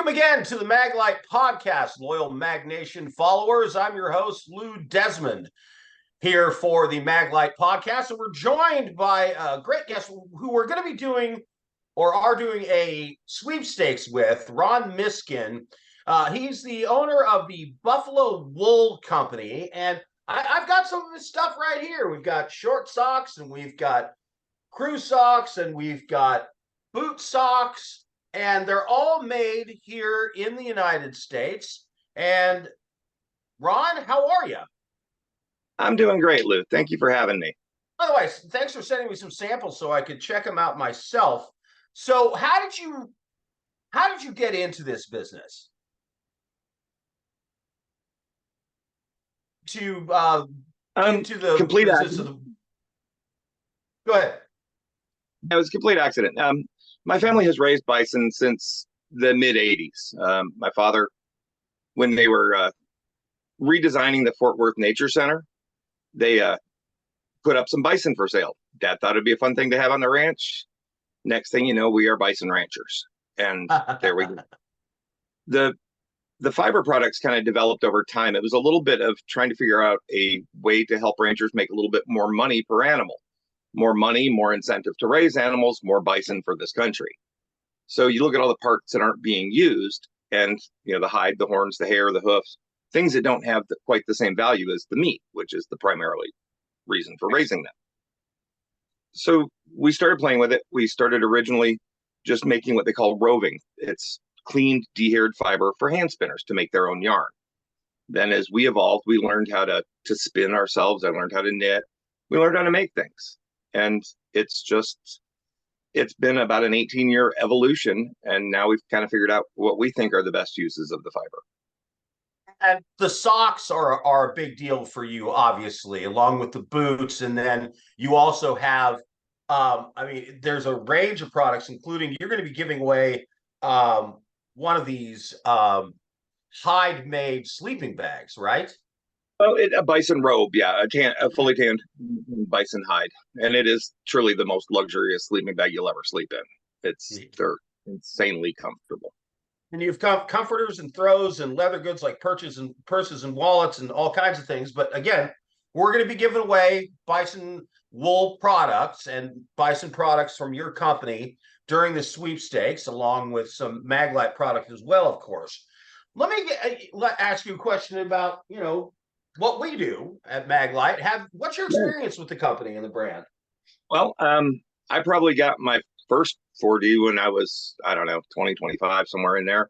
Welcome again to the Maglite podcast, loyal Mag Nation followers. I'm your host, Lou Desmond, here for the Maglite podcast. And we're joined by a great guest who we're going to be doing or are doing a sweepstakes with, Ron Miskiin. He's the owner of the Buffalo Wool Company. And I've got some of his stuff right here. We've got short socks, and we've got crew socks, and we've got boot socks, and they're all made here in the United States. And Ron, how are you? I'm doing great, Lou. Thank you for having me. By the way, thanks for sending me some samples so I could check them out myself. So how did you get into this business? To into the Complete business of accident. the Go ahead. It was a complete accident. My family has raised bison since the mid '80s. My father, when they were redesigning the Fort Worth Nature Center, they put up some bison for sale. Dad thought it'd be a fun thing to have on the ranch. Next thing you know, we are bison ranchers, and there we go. The the fiber products kind of developed over time. It was a little bit of trying to figure out a way to help ranchers make a little bit more money per animal. More money, more incentive to raise animals, more bison for this country. So you look at all the parts that aren't being used, and the hide, the horns, the hair, the hoofs, things that don't have quite the same value as the meat, which is the primarily reason for raising them. So we started playing with it. We started originally just making what they call roving. It's cleaned, de-haired fiber for hand spinners to make their own yarn. Then as we evolved, we learned how to spin ourselves. I learned how to knit. We learned how to make things. And it's been about an 18-year evolution. And now we've kind of figured out what we think are the best uses of the fiber. And the socks are a big deal for you, obviously, along with the boots. And then you also have, there's a range of products, including you're going to be giving away one of these hide-made sleeping bags, right? Oh, a bison robe, yeah, a fully tanned bison hide, and it is truly the most luxurious sleeping bag you'll ever sleep in. They're insanely comfortable. And you've got comforters and throws and leather goods like purses and wallets and all kinds of things. But again, we're going to be giving away bison wool products and bison products from your company during the sweepstakes, along with some Maglite product as well, of course. Let me ask you a question about, what we do at Maglite. What's your experience with the company and the brand? Well, I probably got my first 4D when I was, I don't know, 20, 25, somewhere in there.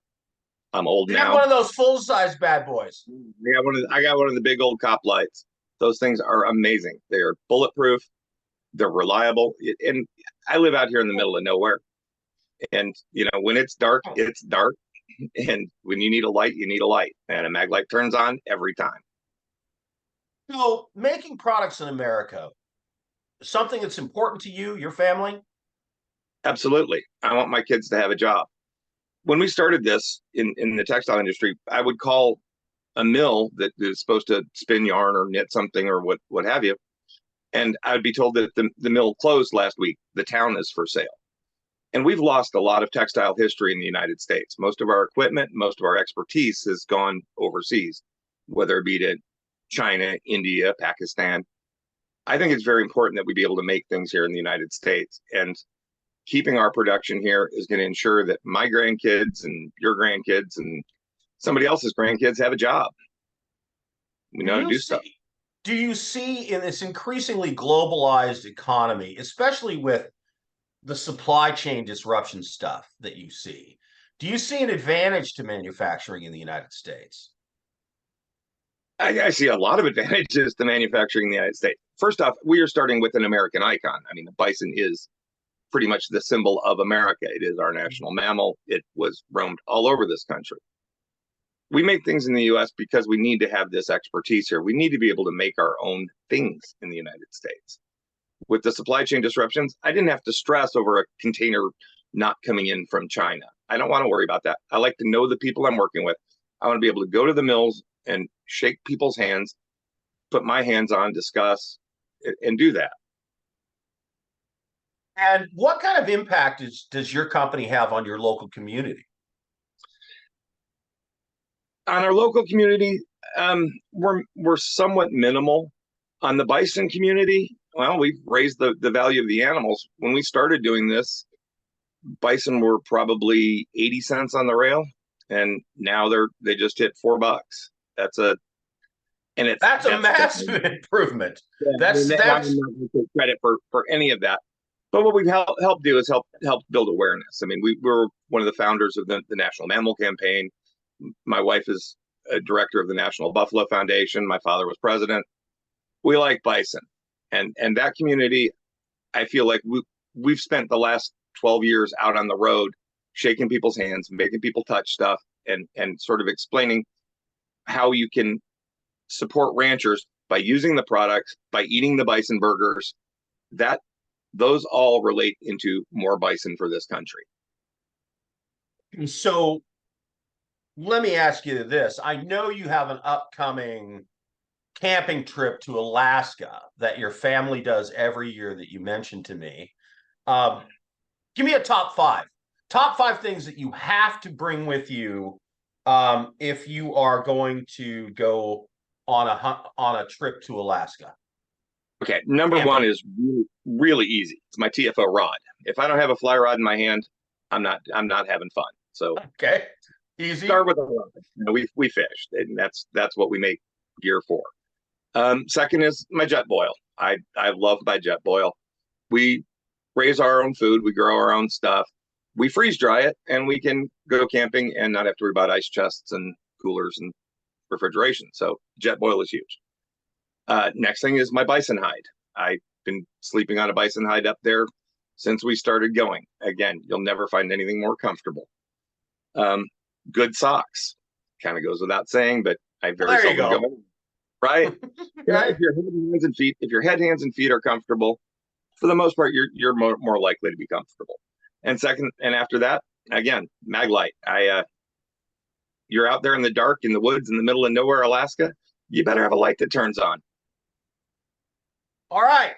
I'm old You now. have one of those full-size bad boys. I got one of the big old cop lights. Those things are amazing. They are bulletproof. They're reliable. And I live out here in the middle of nowhere. And, when it's dark, it's dark. And when you need a light, you need a light. And a Maglite turns on every time. So making products in America, something that's important to you, your family? Absolutely. I want my kids to have a job. When we started this in the textile industry, I would call a mill that is supposed to spin yarn or knit something or what have you. And I would be told that the mill closed last week. The town is for sale. And we've lost a lot of textile history in the United States. Most of our equipment, most of our expertise has gone overseas, whether it be to China, India, Pakistan. I think it's very important that we be able to make things here in the United States. And keeping our production here is going to ensure that my grandkids and your grandkids and somebody else's grandkids have a job. We know how to do stuff. Do you see in this increasingly globalized economy, especially with the supply chain disruption stuff that you see, do you see an advantage to manufacturing in the United States? I see a lot of advantages to manufacturing in the United States. First off, we are starting with an American icon. I mean, the bison is pretty much the symbol of America. It is our national mammal. It was roamed all over this country. We make things in the US because we need to have this expertise here. We need to be able to make our own things in the United States. With the supply chain disruptions, I didn't have to stress over a container not coming in from China. I don't want to worry about that. I like to know the people I'm working with. I want to be able to go to the mills and shake people's hands, put my hands on, discuss, and do that. And what kind of impact does your company have on your local community? on our local community, we're somewhat minimal. On the bison community, well, we've raised the value of the animals. When we started doing this, bison were probably 80 cents on the rail, and now they just hit $4. That's a That's a massive improvement. Yeah, That's I'm not going to take credit for any of that. But what we've helped do is help build awareness. I mean, we're one of the founders of the National Mammal Campaign. My wife is a director of the National Buffalo Foundation. My father was president. We like bison, and that community, I feel like we've spent the last 12 years out on the road, shaking people's hands, making people touch stuff, and sort of explaining how you can support ranchers by using the products, by eating the bison burgers. Those all relate into more bison for this country. So let me ask you this. I know you have an upcoming camping trip to Alaska that your family does every year that you mentioned to me. Give me a top five things that you have to bring with you if you are going to go on a trip to Alaska. Okay, number one is really, really easy. It's my TFO rod. If I don't have a fly rod in my hand, I'm not having fun. So okay, easy. Start with a rod. You know, we fished, and that's what we make gear for. Second is my jet boil. I love my jet boil. We raise our own food. We grow our own stuff. We freeze dry it, and we can go camping and not have to worry about ice chests and coolers and refrigeration. So jet boil is huge. Next thing is my bison hide. I've been sleeping on a bison hide up there since we started going. Again, you'll never find anything more comfortable. Good socks. Kind of goes without saying, but I very seldom go. Right? Right. If your head, hands, and feet are comfortable, for the most part, you're more likely to be comfortable. And after that, again, Maglite. You're out there in the dark in the woods in the middle of nowhere, Alaska. You better have a light that turns on. All right.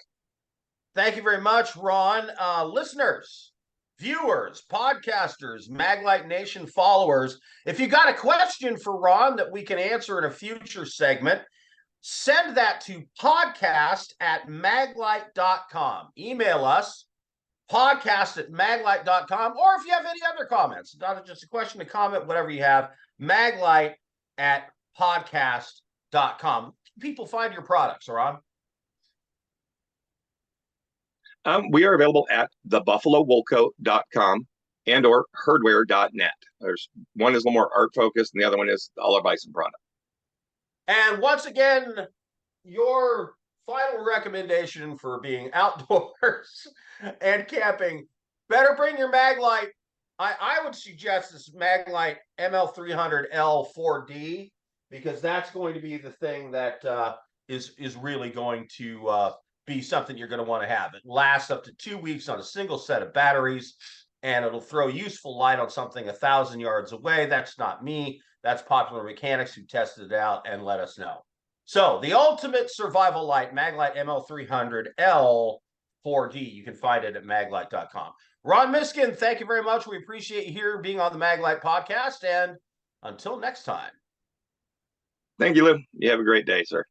Thank you very much, Ron. Listeners, viewers, podcasters, Maglite Nation followers, if you got a question for Ron that we can answer in a future segment, send that to podcast@maglite.com. Email us, podcast@maglite.com, or if you have any other comments, not just a question, a comment, whatever you have, maglite@podcast.com. People find your products, Ron. We are available at thebuffalowoolco.com and or herdware.net. There's one is a little more art focused, and the other one is all our bison product. And once again, your final recommendation for being outdoors and camping, better bring your Maglite. I would suggest this Maglite ML300L 4D, because that's going to be the thing that is really going to be something you're going to want to have. It lasts up to 2 weeks on a single set of batteries, and it'll throw useful light on something 1,000 yards away. That's not me. That's Popular Mechanics, who tested it out and let us know. So the ultimate survival light, Maglite ML300L 4D. You can find it at maglite.com. Ron Miskiin, thank you very much. We appreciate you here being on the Maglite podcast. And until next time. Thank you, Lou. You have a great day, sir.